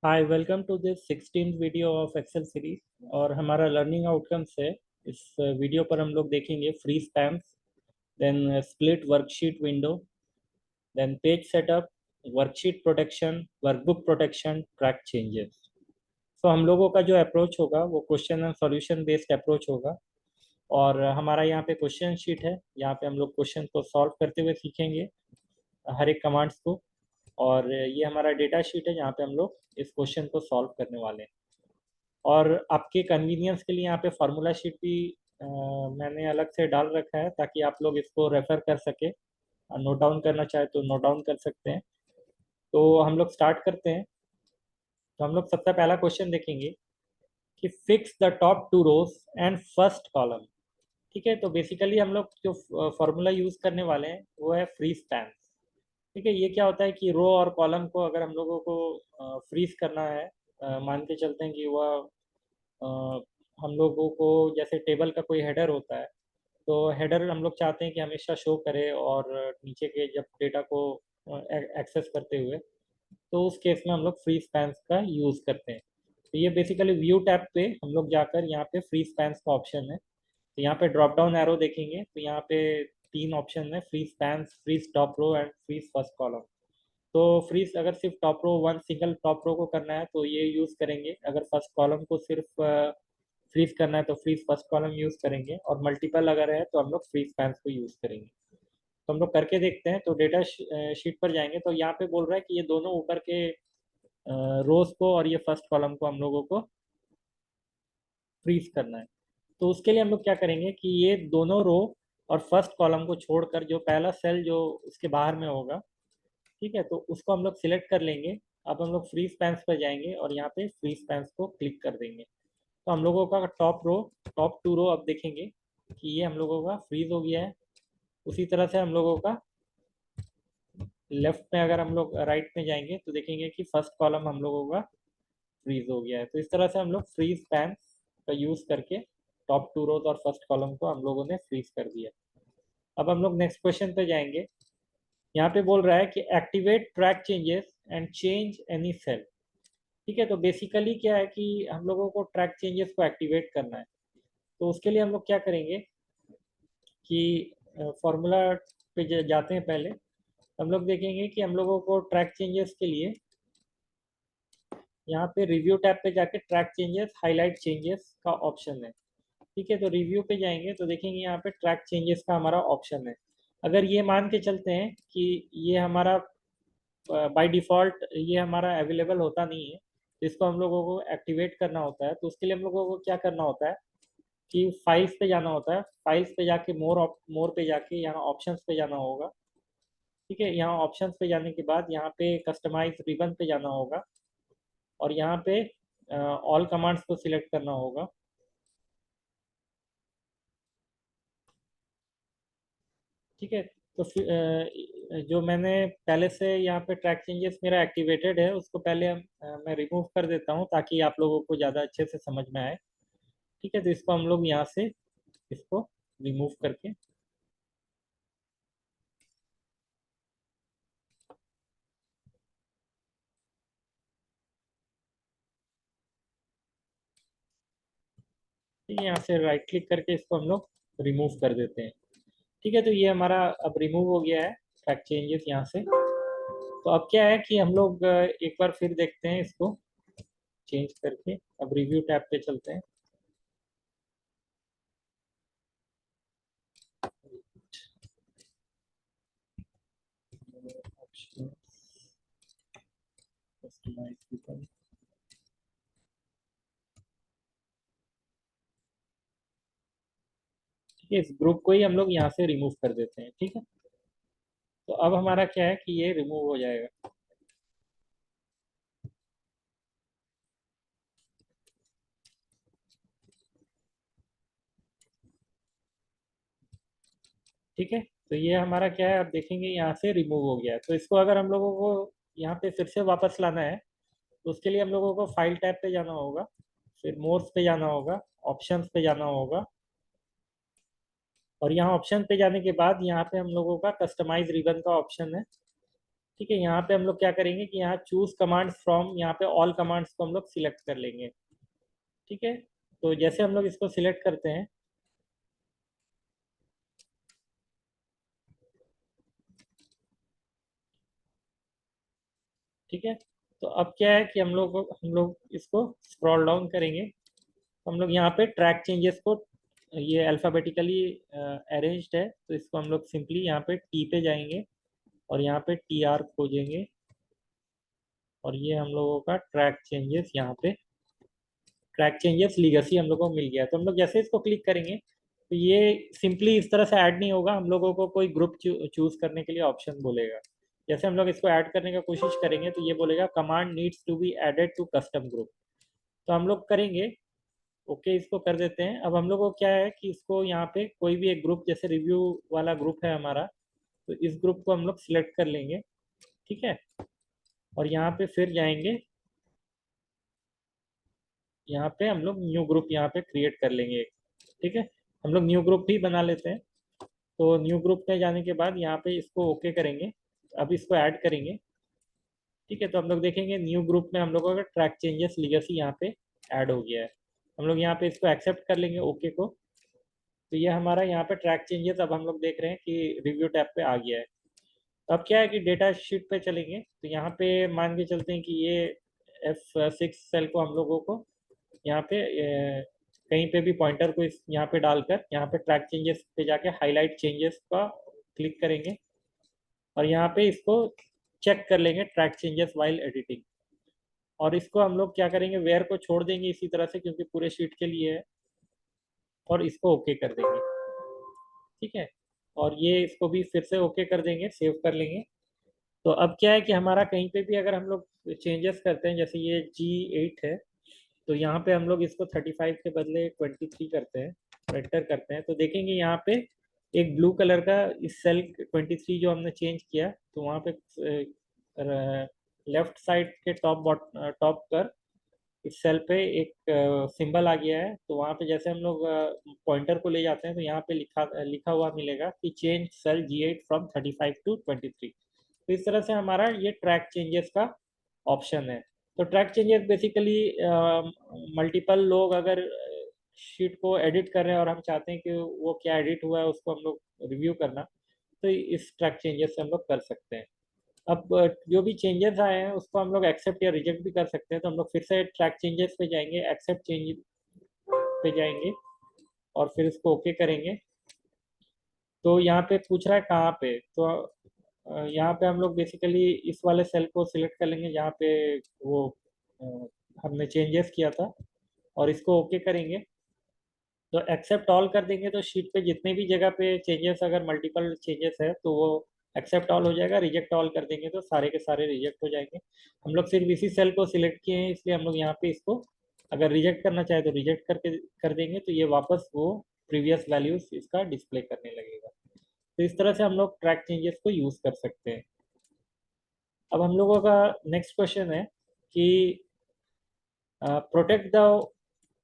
Hi welcome to this 16th video of Excel series. और हमारा learning outcomes है। इस वीडियो पर हम लोग देखेंगे freeze panes, then split worksheet window, then page setup, worksheet protection, workbook protection, track changes. तो हम लोगों का जो अप्रोच होगा वो question and solution based approach होगा। और हमारा यहाँ पे क्वेश्चन शीट है, यहाँ पे हम लोग क्वेश्चन को सॉल्व करते हुए सीखेंगे हर एक कमांड्स को। और ये हमारा डेटा शीट है जहाँ पे हम लोग इस क्वेश्चन को सॉल्व करने वाले हैं। और आपके कन्वीनियंस के लिए यहाँ पे फार्मूला शीट भी मैंने अलग से डाल रखा है ताकि आप लोग इसको रेफर कर सके। नोट डाउन करना चाहे तो नोट डाउन कर सकते हैं। तो हम लोग स्टार्ट करते हैं। तो हम लोग सबसे पहला क्वेश्चन देखेंगे कि fix the top two rows and first column. ठीक है, तो बेसिकली हम लोग जो फॉर्मूला यूज करने वाले हैं वो है फ्री स्पैन। ठीक है, ये क्या होता है कि रो और कॉलम को अगर हम लोगों को फ्रीज करना है, मान के चलते हैं कि वह हम लोगों को जैसे टेबल का कोई हेडर होता है, तो हेडर हम लोग चाहते हैं कि हमेशा शो करे और नीचे के जब डेटा को एक्सेस करते हुए, तो उस केस में हम लोग फ्री स्पैन्स का यूज़ करते हैं। तो ये बेसिकली व्यू टैब पे हम लोग जाकर यहाँ पे फ्री स्पैन्स का ऑप्शन है, तो यहाँ पे ड्रॉप डाउन एरो देखेंगे तो यहाँ पे तीन ऑप्शन है, freeze panes, freeze top row and freeze first column. तो फ्रीज अगर सिर्फ top row one single top row को करना है तो ये यूज़ करेंगे, अगर फर्स्ट कॉलम को सिर्फ फ्रीज करना है तो फ्रीज फर्स्ट कॉलम यूज़ करेंगे, और मल्टीपल अगर है तो हम लोग फ्रीज स्पैन्स को यूज़ करेंगे। तो हम लोग करके देखते हैं। तो डेटा शीट पर जाएंगे तो यहाँ पे बोल रहा है कि ये दोनों ऊपर के रोज को और ये फर्स्ट कॉलम को हम लोगों को फ्रीज करना है। तो उसके लिए हम लोग क्या करेंगे कि ये दोनों रो और फर्स्ट कॉलम को छोड़कर जो पहला सेल जो उसके बाहर में होगा, ठीक है, तो उसको हम लोग सिलेक्ट कर लेंगे। अब हम लोग फ्री स्पैन्स पर जाएंगे और यहाँ पे फ्री स्पैन्स को क्लिक कर देंगे। तो हम लोगों का टॉप टू रो अब देखेंगे कि ये हम लोगों का फ्रीज हो गया है। उसी तरह से हम लोगों का लेफ्ट में अगर हम लोग राइट में जाएंगे तो देखेंगे कि फर्स्ट कॉलम हम लोगों का फ्रीज हो गया है। तो इस तरह से हम लोग फ्रीज स्पैन का यूज़ करके टॉप टू रोज और फर्स्ट कॉलम को हम लोगों ने फ्रीज कर दिया। अब हम लोग नेक्स्ट क्वेश्चन पे जाएंगे। यहाँ पे बोल रहा है कि activate track changes and change any cell. ठीक है, तो बेसिकली क्या है कि हम लोगों को ट्रैक चेंजेस को एक्टिवेट करना है। तो उसके लिए हम लोग क्या करेंगे कि फॉर्मूला पे जाते हैं। पहले हम लोग देखेंगे कि हम लोगों को ट्रैक चेंजेस के लिए यहाँ पे रिव्यू टैब पे जाके ट्रैक चेंजेस हाईलाइट चेंजेस का ऑप्शन है। ठीक है, तो रिव्यू पे जाएंगे तो देखेंगे यहाँ पे ट्रैक चेंजेस का हमारा ऑप्शन है। अगर ये मान के चलते हैं कि ये हमारा बाय डिफ़ॉल्ट ये हमारा अवेलेबल होता नहीं है, तो इसको हम लोगों को एक्टिवेट करना होता है। तो उसके लिए हम लोगों को क्या करना होता है कि फाइल्स पे जाना होता है। फाइल्स पे जाके मोर पे जाके यहाँ ऑप्शंस पे जाना होगा। ठीक है, यहाँ ऑप्शंस पे जाने के बाद यहाँ पे कस्टमाइज रिबन पे जाना होगा और यहाँ पे ऑल कमांड्स को सिलेक्ट करना होगा। ठीक है, तो फिर जो मैंने पहले से यहाँ पे ट्रैक चेंजेस मेरा एक्टिवेटेड है उसको पहले मैं रिमूव कर देता हूँ ताकि आप लोगों को ज़्यादा अच्छे से समझ में आए। ठीक है, तो इसको हम लोग यहाँ से इसको रिमूव करके, ठीक है, यहाँ से राइट क्लिक करके इसको हम लोग रिमूव कर देते हैं। ठीक है, तो ये हमारा अब रिमूव हो गया है ट्रैक चेंजेस यहाँ से। तो अब क्या है कि हम लोग एक बार फिर देखते हैं इसको चेंज करके। अब रिव्यू टैब पे चलते हैं। ऑप्शन कस्टमाइज, ठीक है, इस ग्रुप को ही हम लोग यहाँ से रिमूव कर देते हैं। ठीक है, तो अब हमारा क्या है कि ये रिमूव हो जाएगा। ठीक है, तो ये हमारा क्या है, अब देखेंगे यहाँ से रिमूव हो गया है। तो इसको अगर हम लोगों को यहाँ पे फिर से वापस लाना है तो उसके लिए हम लोगों को फाइल टैब पे जाना होगा, फिर मोर्स पे जाना होगा, ऑप्शंस पे जाना होगा, और यहाँ ऑप्शन पे जाने के बाद यहाँ पे हम लोगों का कस्टमाइज रिबन का ऑप्शन है। ठीक है, यहाँ पे हम लोग क्या करेंगे कि यहाँ चूज कमांड्स फ्रॉम, यहाँ पे ऑल कमांड्स को हम लोग सिलेक्ट कर लेंगे। ठीक है, तो जैसे हम लोग इसको सिलेक्ट करते हैं, ठीक है, तो अब क्या है कि हम लोग इसको स्क्रॉल डाउन करेंगे, तो हम लोग यहाँ पे ट्रैक चेंजेस को, ये अल्फ़ाबेटिकली अरेंज्ड है, तो इसको हम लोग सिंपली यहाँ पे टी पे जाएंगे और यहाँ पे टी आर खोजेंगे, और ये हम लोगों का ट्रैक चेंजेस, यहाँ पे ट्रैक चेंजेस लीगेसी हम लोगों को मिल गया। तो हम लोग जैसे इसको क्लिक करेंगे तो ये सिंपली इस तरह से ऐड नहीं होगा, हम लोगों को कोई ग्रुप चूज करने के लिए ऑप्शन बोलेगा। जैसे हम लोग इसको ऐड करने की कोशिश करेंगे तो ये बोलेगा command needs to be added to custom group, तो हम लोग करेंगे ओके, इसको कर देते हैं। अब हम लोग को क्या है कि इसको यहाँ पे कोई भी एक ग्रुप, जैसे रिव्यू वाला ग्रुप है हमारा, तो इस ग्रुप को हम लोग सिलेक्ट कर लेंगे। ठीक है, और यहाँ पे फिर जाएंगे, यहाँ पे हम लोग न्यू ग्रुप यहाँ पे क्रिएट कर लेंगे। ठीक है, हम लोग न्यू ग्रुप ही बना लेते हैं। तो न्यू ग्रुप में जाने के बाद यहाँ पे इसको ओके करेंगे, अब इसको ऐड करेंगे। ठीक है, तो हम लोग देखेंगे न्यू ग्रुप में हम लोगों का ट्रैक चेंजेस लीगेसी यहाँ पे ऐड हो गया है। हम लोग यहाँ पे इसको एक्सेप्ट कर लेंगे ओके को, तो ये हमारा यहाँ पे ट्रैक चेंजेस अब हम लोग देख रहे हैं कि रिव्यू टैब पे आ गया है। तो अब क्या है कि डेटा शीट पे चलेंगे, तो यहाँ पे मान के चलते हैं कि ये F6 सेल को हम लोगों को यहाँ पे कहीं पे भी पॉइंटर को इस यहाँ पे डालकर यहाँ पे ट्रैक चेंजेस पे जाके हाईलाइट चेंजेस का क्लिक करेंगे, और यहाँ पे इसको चेक कर लेंगे ट्रैक चेंजेस वाइल एडिटिंग, और इसको हम लोग क्या करेंगे, वेयर को छोड़ देंगे इसी तरह से क्योंकि पूरे शीट के लिए है, और इसको ओके कर देंगे। ठीक है, और ये इसको भी फिर से ओके कर देंगे, सेव कर लेंगे। तो अब क्या है कि हमारा कहीं पे भी अगर हम लोग चेंजेस करते हैं, जैसे ये G8 है, तो यहाँ पे हम लोग इसको 35 के बदले 23 करते हैं, एंटर करते हैं, तो देखेंगे यहाँ पे एक ब्लू कलर का इस सेल 23 जो हमने चेंज किया, तो वहाँ पे लेफ्ट साइड के टॉप पर इस सेल पे एक सिंबल आ गया है, तो वहाँ पे जैसे हम लोग पॉइंटर को ले जाते हैं तो यहाँ पे लिखा लिखा हुआ मिलेगा कि change cell G8 from 35 to 23। तो इस तरह से हमारा ये ट्रैक चेंजेस का ऑप्शन है। तो ट्रैक चेंजेस बेसिकली मल्टीपल लोग अगर शीट को एडिट कर रहे हैं और हम चाहते हैं कि वो क्या एडिट हुआ है उसको हम लोग रिव्यू करना, तो इस ट्रैक चेंजेस से हम लोग कर सकते हैं। अब जो भी चेंजेस आए हैं उसको हम लोग एक्सेप्ट या रिजेक्ट भी कर सकते हैं, तो हम लोग फिर से ट्रैक चेंजेस पे जाएंगे, एक्सेप्ट चेंज पे जाएंगे और फिर इसको ओके करेंगे। तो यहाँ पे पूछ रहा है कहाँ पे, तो यहाँ पे हम लोग बेसिकली इस वाले सेल को सिलेक्ट कर लेंगे जहाँ पे वो अ, हमने चेंजेस किया था, और इसको ओके करेंगे। तो एक्सेप्ट ऑल कर देंगे तो शीट पे जितने भी जगह पे चेंजेस, अगर मल्टीपल चेंजेस है तो वो एक्सेप्ट ऑल हो जाएगा, रिजेक्ट ऑल कर देंगे तो सारे के सारे रिजेक्ट हो जाएंगे। हम लोग सिर्फ इसी सेल को सिलेक्ट किए हैं इसलिए हम लोग यहाँ पे इसको अगर रिजेक्ट करना चाहे तो रिजेक्ट करके कर देंगे, तो ये वापस वो प्रीवियस वैल्यूज इसका डिस्प्ले करने लगेगा। तो इस तरह से हम लोग ट्रैक चेंजेस को यूज कर सकते हैं। अब हम लोगों का नेक्स्ट क्वेश्चन है कि protect the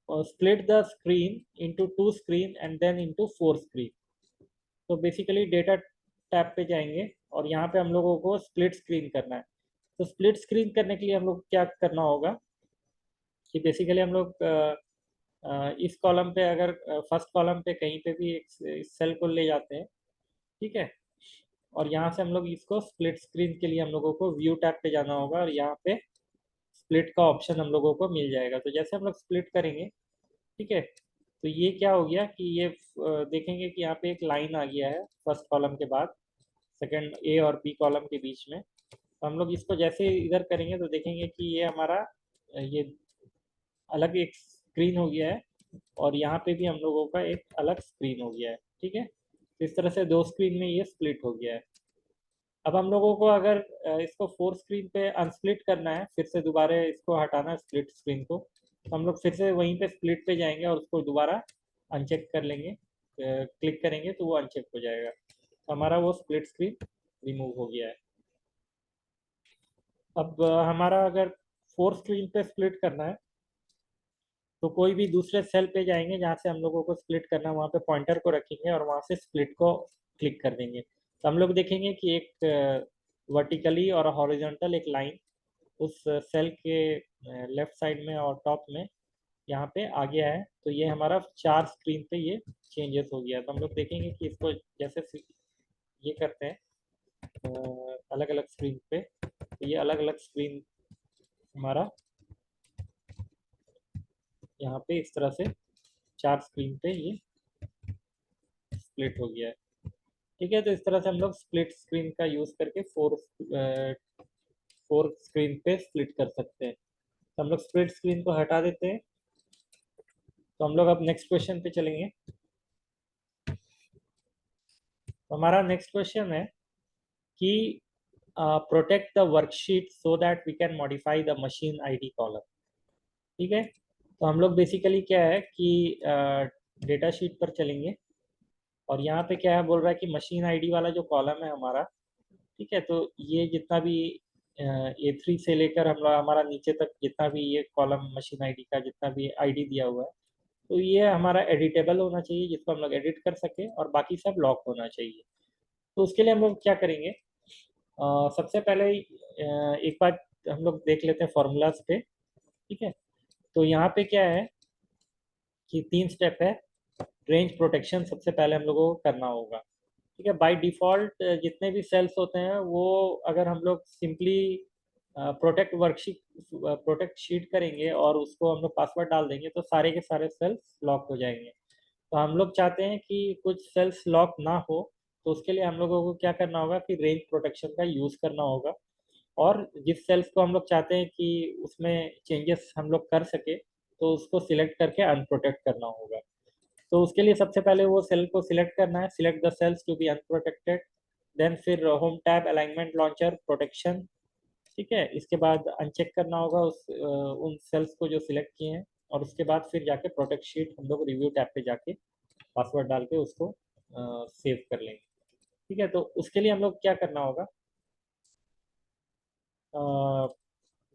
split the screen into two screen and then into four screen। तो बेसिकली डेटा टैब पे जाएंगे और यहाँ पे हम लोगों को स्प्लिट स्क्रीन करना है। तो स्प्लिट स्क्रीन करने के लिए हम लोग क्या करना होगा कि बेसिकली हम लोग इस कॉलम पे, अगर फर्स्ट कॉलम पे कहीं पे भी एक सेल को ले जाते हैं, ठीक है, और यहाँ से हम लोग इसको स्प्लिट स्क्रीन के लिए हम लोगों को व्यू टैब पे जाना होगा, और यहाँ पे स्प्लिट का ऑप्शन हम लोगों को मिल जाएगा। तो जैसे हम लोग स्प्लिट करेंगे, ठीक है, तो ये क्या हो गया कि ये देखेंगे कि यहाँ पे एक लाइन आ गया है फर्स्ट कॉलम के बाद सेकंड ए और बी कॉलम के बीच में। तो हम लोग इसको जैसे इधर करेंगे तो देखेंगे कि ये हमारा ये अलग एक स्क्रीन हो गया है, और यहाँ पे भी हम लोगों का एक अलग स्क्रीन हो गया है। ठीक है, तो इस तरह से दो स्क्रीन में ये स्प्लिट हो गया है। अब हम लोगों को अगर इसको फोर स्क्रीन पे अनस्प्लिट करना है, फिर से दोबारा इसको हटाना है स्प्लिट स्क्रीन को, तो हम लोग फिर से वहीं पे स्प्लिट पे जाएंगे और उसको दोबारा अनचेक कर लेंगे, क्लिक करेंगे तो वो अनचेक हो जाएगा, तो हमारा वो स्प्लिट स्क्रीन रिमूव हो गया है। अब हमारा अगर फोर स्क्रीन पे स्प्लिट करना है तो कोई भी दूसरे सेल पे जाएंगे जहाँ से हम लोगों को स्प्लिट करना है, वहाँ पे पॉइंटर को रखेंगे और वहाँ से स्प्लिट को क्लिक कर देंगे, तो हम लोग देखेंगे कि एक वर्टिकली और हॉरिजॉन्टल एक लाइन उस सेल के लेफ्ट साइड में और टॉप में यहाँ पे आ गया है। तो ये हमारा 4 स्क्रीन पे ये चेंजेस हो गया। तो हम लोग देखेंगे कि इसको जैसे ये करते हैं अलग अलग स्क्रीन पे, तो ये अलग अलग स्क्रीन हमारा यहाँ पे इस तरह से 4 स्क्रीन पे ये स्प्लिट हो गया है। ठीक है, तो इस तरह से हम लोग स्प्लिट स्क्रीन का यूज़ करके फोर स्क्रीन पे स्प्लिट कर सकते हैं। तो हम लोग स्प्लिट स्क्रीन को हटा देते हैं। तो हम लोग अब नेक्स्ट क्वेश्चन पे चलेंगे। तो हमारा नेक्स्ट क्वेश्चन है कि protect the worksheet so that we can modify the machine ID column. ठीक है, तो हम लोग बेसिकली क्या है कि डेटा शीट पर चलेंगे और यहाँ पे क्या है बोल रहा है कि मशीन आईडी वाला जो कॉलम है हमारा, ठीक है, तो ये जितना भी A3 से लेकर हम लोग हमारा नीचे तक जितना भी ये कॉलम मशीन आईडी का जितना भी आईडी दिया हुआ है, तो ये हमारा एडिटेबल होना चाहिए जिसको हम लोग एडिट कर सके, और बाकी सब लॉक होना चाहिए। तो उसके लिए हम लोग क्या करेंगे, सबसे पहले एक बात हम लोग देख लेते हैं फॉर्मूलाज पे। ठीक है, तो यहाँ पे क्या है कि 3 स्टेप है। रेंज प्रोटेक्शन सबसे पहले हम लोगों को करना होगा। ठीक है, बाय डिफ़ॉल्ट जितने भी सेल्स होते हैं वो अगर हम लोग सिंपली प्रोटेक्ट शीट करेंगे और उसको हम लोग पासवर्ड डाल देंगे तो सारे के सारे सेल्स लॉक हो जाएंगे। तो हम लोग चाहते हैं कि कुछ सेल्स लॉक ना हो, तो उसके लिए हम लोगों को क्या करना होगा कि रेंज प्रोटेक्शन का यूज़ करना होगा। और जिस सेल्स को हम लोग चाहते हैं कि उसमें चेंजेस हम लोग कर सके, तो उसको सिलेक्ट करके अनप्रोटेक्ट करना होगा। तो उसके लिए सबसे पहले वो सेल को सिलेक्ट करना है, select the cells to be unprotected. Then फिर home tab alignment launcher protection. ठीक है, इसके बाद अनचेक करना होगा उन सेल्स को जो सिलेक्ट किए हैं, और उसके बाद फिर जाके प्रोटेक्ट शीट हम लोग रिव्यू टैब पे जाके पासवर्ड डाल के उसको सेव कर लेंगे। ठीक है, तो उसके लिए हम लोग क्या करना होगा,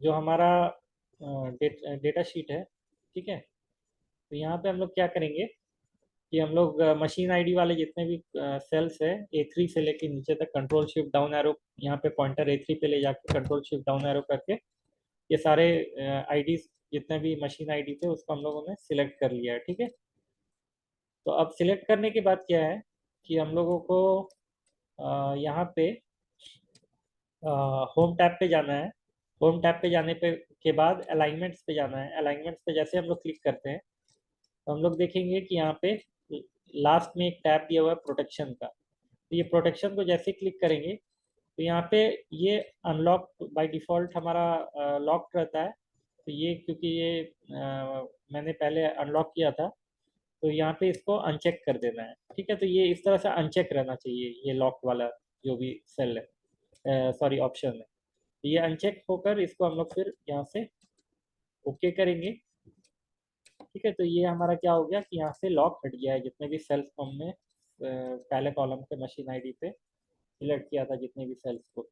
जो हमारा डेटा शीट है, ठीक है, तो यहाँ पे हम लोग क्या करेंगे कि हम लोग मशीन आईडी वाले जितने भी सेल्स है A3 से लेके नीचे तक कंट्रोल शिफ्ट डाउन एरो, यहाँ पे पॉइंटर A3 पे ले जाके कंट्रोल शिफ्ट डाउन एरो करके ये सारे आईडी जितने भी मशीन आईडी थे उसको हम लोगों ने सिलेक्ट कर लिया है। ठीक है, तो अब सिलेक्ट करने के बाद क्या है कि हम लोगों को यहाँ पे होम टैब पे जाना है। होम टैब पे जाने पे के बाद अलाइनमेंट्स पे जाना है। अलाइनमेंट्स पे जैसे हम लोग क्लिक करते हैं तो हम लोग देखेंगे कि यहाँ पे लास्ट में एक टैब दिया हुआ है प्रोटेक्शन का। तो ये प्रोटेक्शन को जैसे क्लिक करेंगे तो यहाँ पे ये अनलॉक बाय डिफ़ॉल्ट हमारा लॉक्ड रहता है। तो ये क्योंकि ये मैंने पहले अनलॉक किया था, तो यहाँ पे इसको अनचेक कर देना है। ठीक है, तो ये इस तरह से अनचेक रहना चाहिए ये लॉक वाला जो भी सेल है, सॉरी ऑप्शन है। तो ये अनचेक होकर इसको हम लोग फिर यहाँ से ओके करेंगे। ठीक है, तो ये हमारा क्या हो गया कि यहाँ से लॉक हट गया है जितने भी सेल्स को हमने पहले कॉलम पे मशीन आईडी पे सिलेक्ट किया था जितने भी सेल्स को।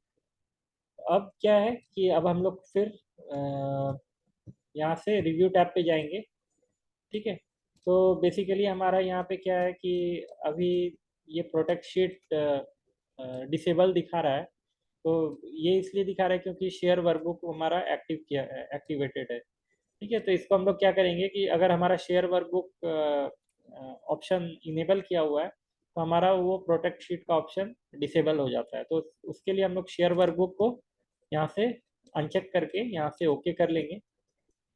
अब क्या है कि अब हम लोग फिर यहाँ से रिव्यू टैब पे जाएंगे। ठीक है, तो बेसिकली हमारा यहाँ पे क्या है कि अभी ये प्रोटेक्ट शीट डिसेबल दिखा रहा है। तो ये इसलिए दिखा रहा है क्योंकि शेयर वर्कबुक हमारा एक्टिवेटेड है। ठीक है, तो इसको हम लोग क्या करेंगे कि अगर हमारा शेयर वर्कबुक ऑप्शन इनेबल किया हुआ है तो हमारा वो प्रोटेक्ट शीट का ऑप्शन डिसेबल हो जाता है। तो उसके लिए हम लोग शेयर वर्कबुक को यहाँ से अनचेक करके यहाँ से ओके कर लेंगे।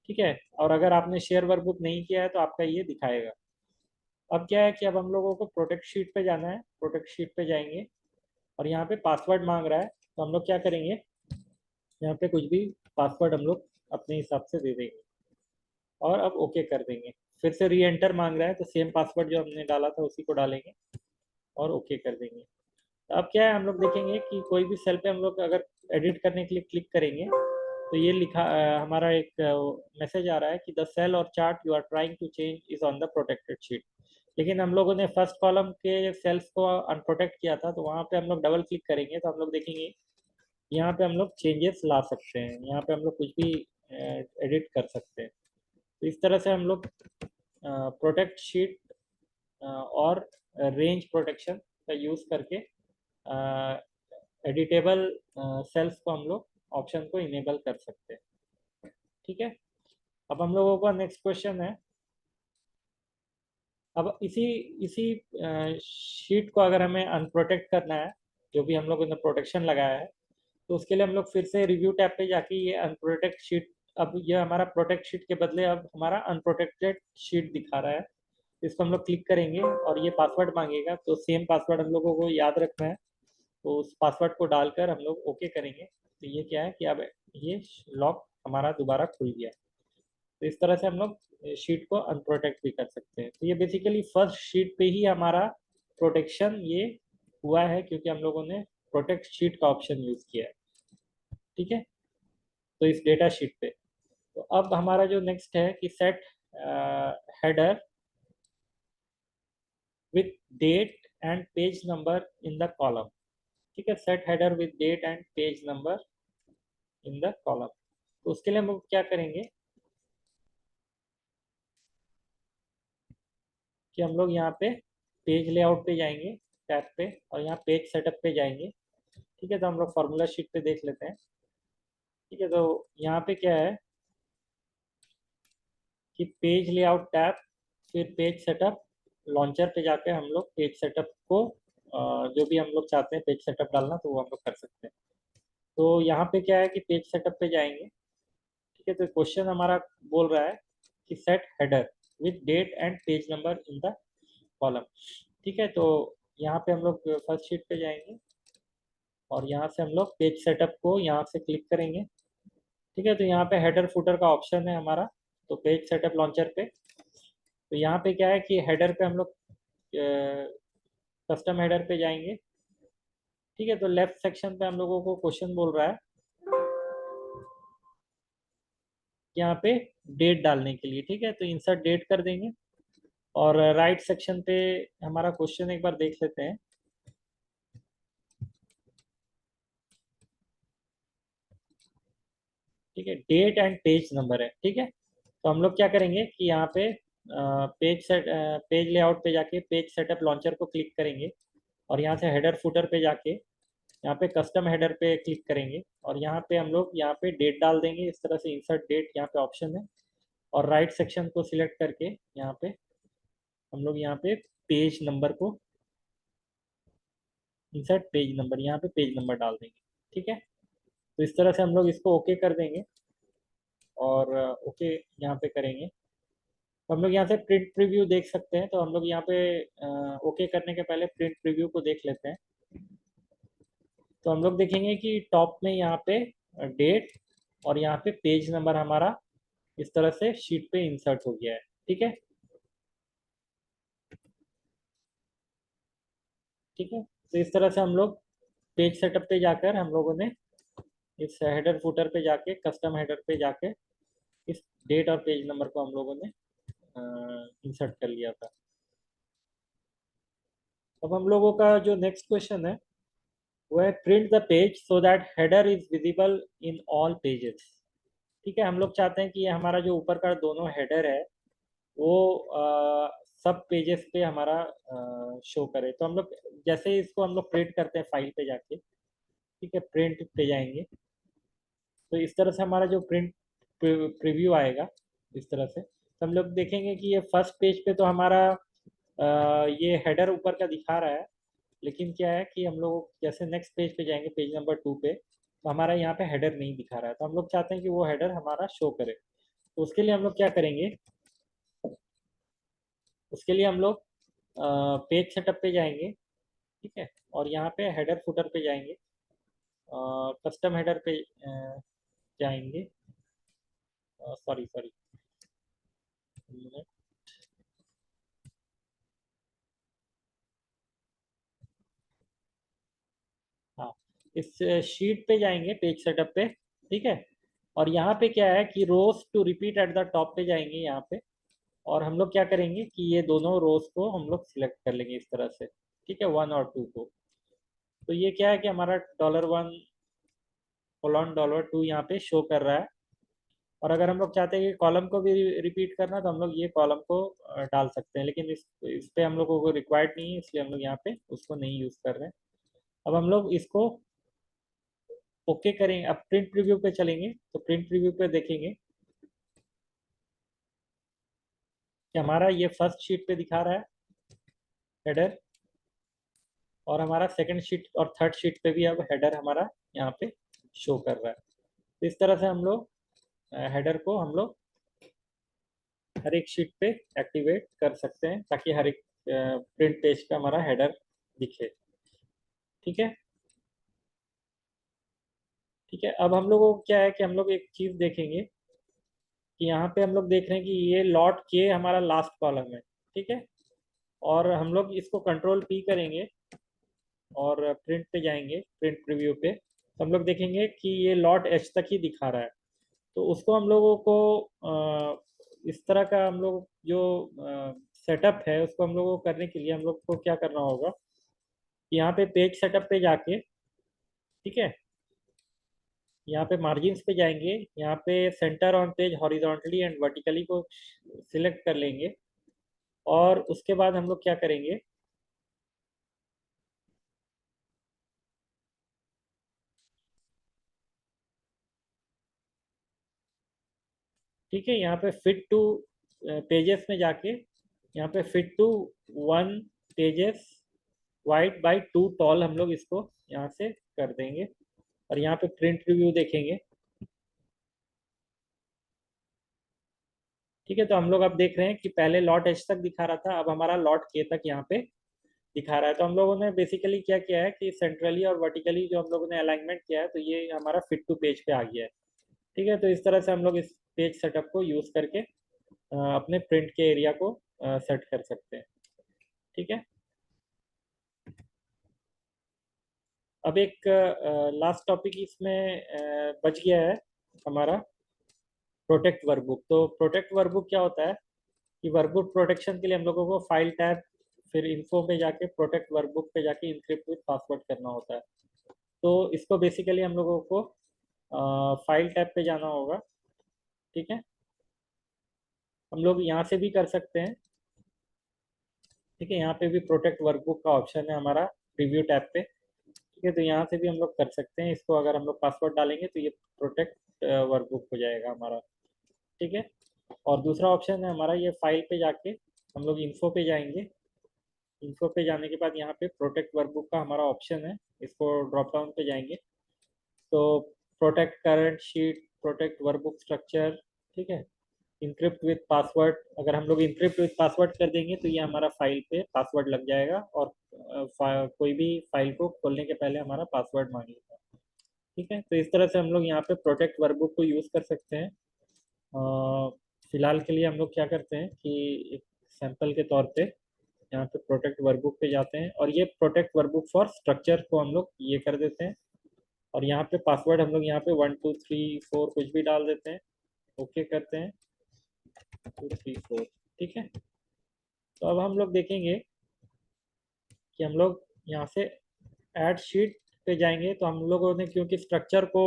ठीक है, और अगर आपने शेयर वर्कबुक नहीं किया है तो आपका ये दिखाएगा। अब क्या है कि अब हम लोगों को प्रोटेक्ट शीट पे जाना है। प्रोटेक्ट शीट पे जाएंगे और यहाँ पे पासवर्ड मांग रहा है, तो हम लोग क्या करेंगे, यहाँ पे कुछ भी पासवर्ड हम लोग अपने हिसाब से दे देंगे और अब ओके कर देंगे। फिर से री एंटर मांग रहा है, तो सेम पासवर्ड जो हमने डाला था उसी को डालेंगे और ओके कर देंगे। अब क्या है, हम लोग देखेंगे कि कोई भी सेल पे हम लोग अगर एडिट करने के लिए क्लिक करेंगे तो ये लिखा हमारा एक मैसेज आ रहा है कि द सेल और chart you are trying to change is on the protected sheet. लेकिन हम लोगों ने फर्स्ट कॉलम के सेल्स को अनप्रोटेक्ट किया था, तो वहाँ पे हम लोग डबल क्लिक करेंगे तो हम लोग देखेंगे यहाँ पे हम लोग चेंजेस ला सकते हैं। यहाँ पे हम लोग कुछ भी एडिट कर सकते हैं। तो इस तरह से हम लोग प्रोटेक्ट शीट और रेंज प्रोटेक्शन का यूज़ करके एडिटेबल सेल्स को हम लोग ऑप्शन को इनेबल कर सकते हैं। ठीक है, अब हम लोगों का नेक्स्ट क्वेश्चन है, अब इसी इसी शीट को अगर हमें अनप्रोटेक्ट करना है, जो भी हम लोगों ने प्रोटेक्शन लगाया है, तो उसके लिए हम लोग फिर से रिव्यू टैब पे जाके ये अनप्रोटेक्ट शीट, अब ये हमारा प्रोटेक्ट शीट के बदले अब हमारा अनप्रोटेक्टेड शीट दिखा रहा है। इसको हम लोग क्लिक करेंगे और ये पासवर्ड मांगेगा, तो सेम पासवर्ड हम लोगों को याद रखना है। तो उस पासवर्ड को डालकर हम लोग ओके करेंगे, तो ये क्या है कि अब ये लॉक हमारा दोबारा खुल गया। तो इस तरह से हम लोग शीट को अनप्रोटेक्ट भी कर सकते हैं। तो ये बेसिकली फर्स्ट शीट पे ही हमारा प्रोटेक्शन ये हुआ है, क्योंकि हम लोगों ने प्रोटेक्ट शीट का ऑप्शन यूज किया है। ठीक है, तो इस डेटा शीट पे, तो अब हमारा जो नेक्स्ट है कि set header with date and page number in the column. ठीक है, set header with date and page number in the column. तो उसके लिए हम लोग क्या करेंगे कि हम लोग यहाँ पे पेज लेआउट पे जाएंगे, टैब पे, और यहाँ पेज सेटअप पे जाएंगे। ठीक है, तो हम लोग फार्मूला शीट पे देख लेते हैं। ठीक है, तो यहाँ पे क्या है कि पेज लेआउट टैब, फिर पेज सेटअप, लॉन्चर पे जाके हम लोग पेज सेटअप को जो भी हम लोग चाहते हैं पेज सेटअप डालना, तो वो हम लोग कर सकते हैं। तो यहाँ पे क्या है कि पेज सेटअप पे जाएंगे। ठीक है, तो क्वेश्चन हमारा बोल रहा है कि set header with date and page number in the column. ठीक है, तो यहाँ पे हम लोग फर्स्ट शीट पे जाएंगे और यहाँ से हम लोग पेज सेटअप को यहाँ से क्लिक करेंगे। ठीक है, तो यहाँ पे हेडर फुटर का ऑप्शन है हमारा, तो पेज सेटअप लॉन्चर पे, तो यहाँ पे क्या है कि हेडर पे हम लोग कस्टम हेडर पे जाएंगे। ठीक है, तो लेफ्ट सेक्शन पे हम लोगों को क्वेश्चन बोल रहा है कि यहाँ पे डेट डालने के लिए। ठीक है, तो इंसर्ट डेट कर देंगे, और राइट सेक्शन पे हमारा क्वेश्चन एक बार देख लेते हैं। ठीक है, डेट एंड पेज नंबर है। ठीक है, तो हम लोग क्या करेंगे कि यहाँ पे पेज लेआउट पे जाके पेज सेटअप लॉन्चर को क्लिक करेंगे, और यहाँ से हेडर फुटर पे जाके यहाँ पे कस्टम हेडर पे क्लिक करेंगे, और यहाँ पे हम लोग यहाँ पे डेट डाल देंगे। इस तरह से इंसर्ट डेट यहाँ पे ऑप्शन है, और राइट सेक्शन को सिलेक्ट करके यहाँ पे हम लोग यहाँ पे पेज नंबर को, इंसर्ट पेज नंबर, यहाँ पे पेज नंबर डाल देंगे। ठीक है, तो इस तरह से हम लोग इसको ओके कर देंगे, और ओके यहाँ पे करेंगे। तो हम लोग यहाँ से प्रिंट प्रीव्यू देख सकते हैं, तो हम लोग यहाँ पे ओके करने के पहले प्रिंट प्रीव्यू को देख लेते हैं। तो हम लोग देखेंगे कि टॉप में यहाँ पे डेट और यहाँ पे पेज नंबर हमारा इस तरह से शीट पे इंसर्ट हो गया है। ठीक है, ठीक है, तो इस तरह से हम लोग पेज सेटअप पे जाकर हम लोगों ने इस हेडर फुटर पे जाके कस्टम हेडर पे जाके इस डेट और पेज नंबर को हम लोगों ने इंसर्ट कर लिया था। अब हम लोगों का जो नेक्स्ट क्वेश्चन है वो है print the page so that header is visible in all pages. ठीक है, हम लोग चाहते हैं कि ये हमारा जो ऊपर का दोनों हेडर है वो सब पेजेस पे हमारा शो करे। तो हम लोग जैसे ही इसको हम लोग प्रिंट करते हैं फाइल पे जाके, ठीक है, प्रिंट पे जाएंगे, तो इस तरह से हमारा जो प्रिंट प्रीव्यू आएगा इस तरह से। तो हम लोग देखेंगे कि ये फर्स्ट पेज पे तो हमारा ये हेडर ऊपर का दिखा रहा है, लेकिन क्या है कि हम लोग जैसे नेक्स्ट पेज पे जाएंगे, पेज नंबर 2 पे, तो हमारा यहाँ पे हेडर नहीं दिखा रहा है। तो हम लोग चाहते हैं कि वो हेडर हमारा शो करे। तो उसके लिए हम लोग क्या करेंगे, उसके लिए हम लोग पेज सेटअप पे जाएंगे। ठीक है, और यहाँ पे हेडर फुटर पे जाएंगे, कस्टम हेडर पे जाएंगे, सॉरी सॉरी, हाँ, इस शीट पे जाएंगे पेज सेटअप पे। ठीक है, और यहाँ पे क्या है कि rows to repeat at the top पे जाएंगे यहाँ पे, और हम लोग क्या करेंगे कि ये दोनों रोज को हम लोग सिलेक्ट कर लेंगे इस तरह से। ठीक है, 1 और 2 को। तो ये क्या है कि हमारा $1:$2 यहाँ पे शो कर रहा है, और अगर हम लोग चाहते हैं कि कॉलम को भी रिपीट करना, तो हम लोग ये कॉलम को डाल सकते हैं, लेकिन इस पे हम लोगों को रिक्वायर्ड नहीं है, इसलिए हम लोग यहाँ पे उसको नहीं यूज़ कर रहे हैं। अब हम लोग इसको ओके करेंगे, अब प्रिंट प्रीव्यू पे चलेंगे तो प्रिंट प्रीव्यू पे देखेंगे कि हमारा ये फर्स्ट शीट पे दिखा रहा है हेडर, और हमारा सेकंड शीट और थर्ड शीट पे भी अब हेडर हमारा यहाँ पे शो कर रहा है। तो इस तरह से हम लोग हेडर को हम लोग हर एक शीट पे एक्टिवेट कर सकते हैं ताकि हर एक प्रिंट पेज का हमारा हेडर दिखे। ठीक है, ठीक है। अब हम लोगों को क्या है कि हम लोग एक चीज़ देखेंगे कि यहाँ पे हम लोग देख रहे हैं कि ये लॉट के हमारा लास्ट कॉलम है। ठीक है, और हम लोग इसको कंट्रोल पी करेंगे और प्रिंट पे जाएंगे, प्रिंट प्रीव्यू पे, तो हम लोग देखेंगे कि ये लॉट एच तक ही दिखा रहा है। तो उसको हम लोगों को इस तरह का हम लोग जो सेटअप है उसको हम लोगों को करने के लिए हम लोग को क्या करना होगा कि यहाँ पे पेज सेटअप पे जाके, ठीक है, यहाँ पे मार्जिन्स पे जाएंगे, यहाँ पे centre on page horizontally and vertically को सिलेक्ट कर लेंगे, और उसके बाद हम लोग क्या करेंगे, ठीक है, यहाँ पे फिट टू पेजेस में जाके यहाँ पे fit to one pages wide by two tall हम लोग इसको यहाँ से कर देंगे, और यहाँ पे प्रिंट रिव्यू देखेंगे। ठीक है, तो हम लोग अब देख रहे हैं कि पहले लॉट एच तक दिखा रहा था, अब हमारा लॉट के तक यहाँ पे दिखा रहा है। तो हम लोगों ने बेसिकली क्या किया है कि सेंट्रली और वर्टिकली जो हम लोगों ने अलाइनमेंट किया है, तो ये हमारा फिट टू पेज पे आ गया है। ठीक है, तो इस तरह से हम लोग इस पेज सेटअप को यूज़ करके अपने प्रिंट के एरिया को सेट कर सकते हैं। ठीक है, अब एक लास्ट टॉपिक इसमें बच गया है हमारा, प्रोटेक्ट वर्कबुक। तो प्रोटेक्ट वर्कबुक क्या होता है कि वर्कबुक प्रोटेक्शन के लिए हम लोगों को फाइल टैब, फिर इन्फो पे जाके प्रोटेक्ट वर्कबुक पे जाके इनक्रिप्ट विद पासवर्ड करना होता है। तो इसको बेसिकली हम लोगों को फाइल टैब पे जाना होगा। ठीक है, हम लोग यहाँ से भी कर सकते हैं। ठीक है, यहाँ पे भी प्रोटेक्ट वर्कबुक का ऑप्शन है हमारा रिव्यू टैब पे। ठीक है, तो यहाँ से भी हम लोग कर सकते हैं इसको, अगर हम लोग पासवर्ड डालेंगे तो ये प्रोटेक्ट वर्कबुक हो जाएगा हमारा। ठीक है, और दूसरा ऑप्शन है हमारा ये फाइल पे जाके हम लोग इन्फो पे जाएंगे। इन्फो पे जाने के बाद यहाँ पे प्रोटेक्ट वर्कबुक का हमारा ऑप्शन है, इसको ड्रॉप डाउन पे जाएंगे तो protect current sheet, protect workbook structure, ठीक है, इनक्रिप्ट विथ पासवर्ड, अगर हम लोग इनक्रिप्ट विथ पासवर्ड कर देंगे तो ये हमारा फाइल पे पासवर्ड लग जाएगा, और कोई भी फाइल को खोलने के पहले हमारा पासवर्ड मांगेगा। ठीक है, तो इस तरह से हम लोग यहाँ पे प्रोटेक्ट वर्कबुक को यूज़ कर सकते हैं। फिलहाल के लिए हम लोग क्या करते हैं कि एक सैंपल के तौर पे यहाँ पे प्रोटेक्ट वर्कबुक पे जाते हैं, और ये प्रोटेक्ट वर्कबुक फॉर स्ट्रक्चर को हम लोग ये कर देते हैं, और यहाँ पे पासवर्ड हम लोग यहाँ पे 1 2 3 4 कुछ भी डाल देते हैं, ओके करते हैं 2 3 4। ठीक है, तो अब हम लोग देखेंगे कि हम लोग यहाँ से ऐड शीट पे जाएंगे, तो हम लोगों ने क्योंकि स्ट्रक्चर को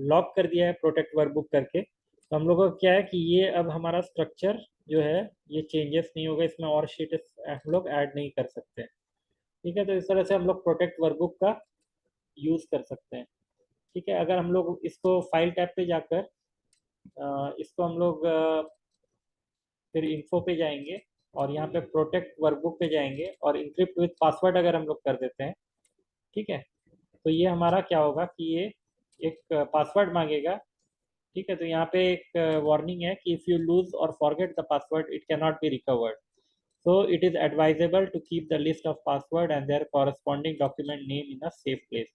लॉक कर दिया है प्रोटेक्ट वर्कबुक करके, तो हम लोगों को क्या है कि ये अब हमारा स्ट्रक्चर जो है ये चेंजेस नहीं होगा, इसमें और शीट हम लोग ऐड नहीं कर सकते। ठीक है, तो इस तरह से हम लोग प्रोटेक्ट वर्कबुक का यूज़ कर सकते हैं। ठीक है, अगर हम लोग इसको फाइल टैब पे जाकर इसको हम लोग फिर इन्फो पे जाएंगे, और यहाँ पे प्रोटेक्ट वर्कबुक पे जाएंगे और इंक्रिप्ट विथ पासवर्ड अगर हम लोग कर देते हैं, ठीक है, तो ये हमारा क्या होगा कि ये एक पासवर्ड मांगेगा। ठीक है, तो यहाँ पे एक वार्निंग है कि इफ़ यू लूज और forget the password it can not be recovered, so it is advisable to keep the list of password and their corresponding document name in a safe place।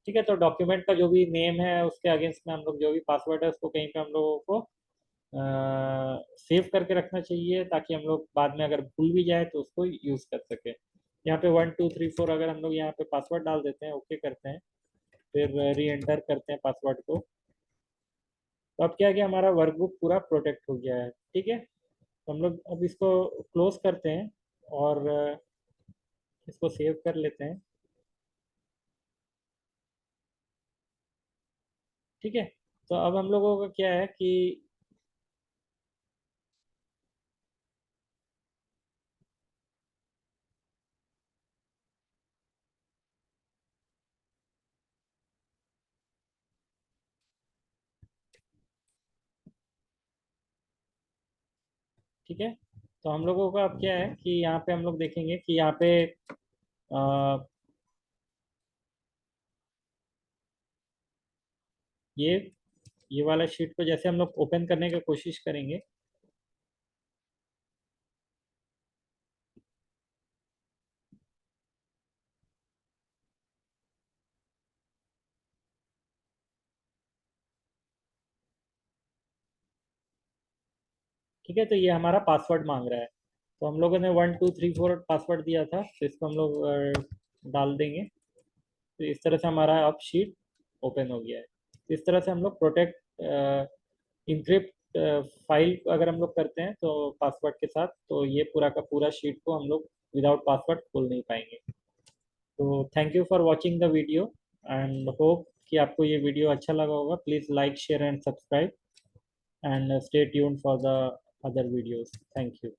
ठीक है, तो document का जो भी name है उसके against में हम लोग जो भी पासवर्ड है उसको कहीं पे हम लोगों को सेव करके रखना चाहिए, ताकि हम लोग बाद में अगर भूल भी जाए तो उसको यूज़ कर सके। यहाँ पे 1 2 3 4 अगर हम लोग यहाँ पे पासवर्ड डाल देते हैं, ओके करते हैं, फिर री एंटर करते हैं पासवर्ड को, तो अब क्या है कि हमारा वर्कबुक पूरा प्रोटेक्ट हो गया है। ठीक है, तो हम लोग अब इसको क्लोज करते हैं और इसको सेव कर लेते हैं। ठीक है, तो अब हम लोगों का क्या है कि ठीक है। तो हम लोगों का अब क्या है कि यहाँ पे हम लोग देखेंगे कि यहाँ पे अ, ये ये वाला शीट को जैसे हम लोग ओपन करने की कोशिश करेंगे, ठीक है। तो ये हमारा पासवर्ड मांग रहा है, तो हम लोगों ने 1 2 3 4 पासवर्ड दिया था, तो इसको हम लोग डाल देंगे। तो इस तरह से हमारा अब शीट ओपन हो गया है। तो इस तरह से हम लोग प्रोटेक्ट इंक्रिप्ट फाइल अगर हम लोग करते हैं तो पासवर्ड के साथ, तो ये पूरा का पूरा शीट को हम लोग विदाउट पासवर्ड खोल नहीं पाएंगे। तो thank you for watching the video and hope कि आपको ये वीडियो अच्छा लगा होगा। Please like share and subscribe and stay tuned for the other videos. Thank you.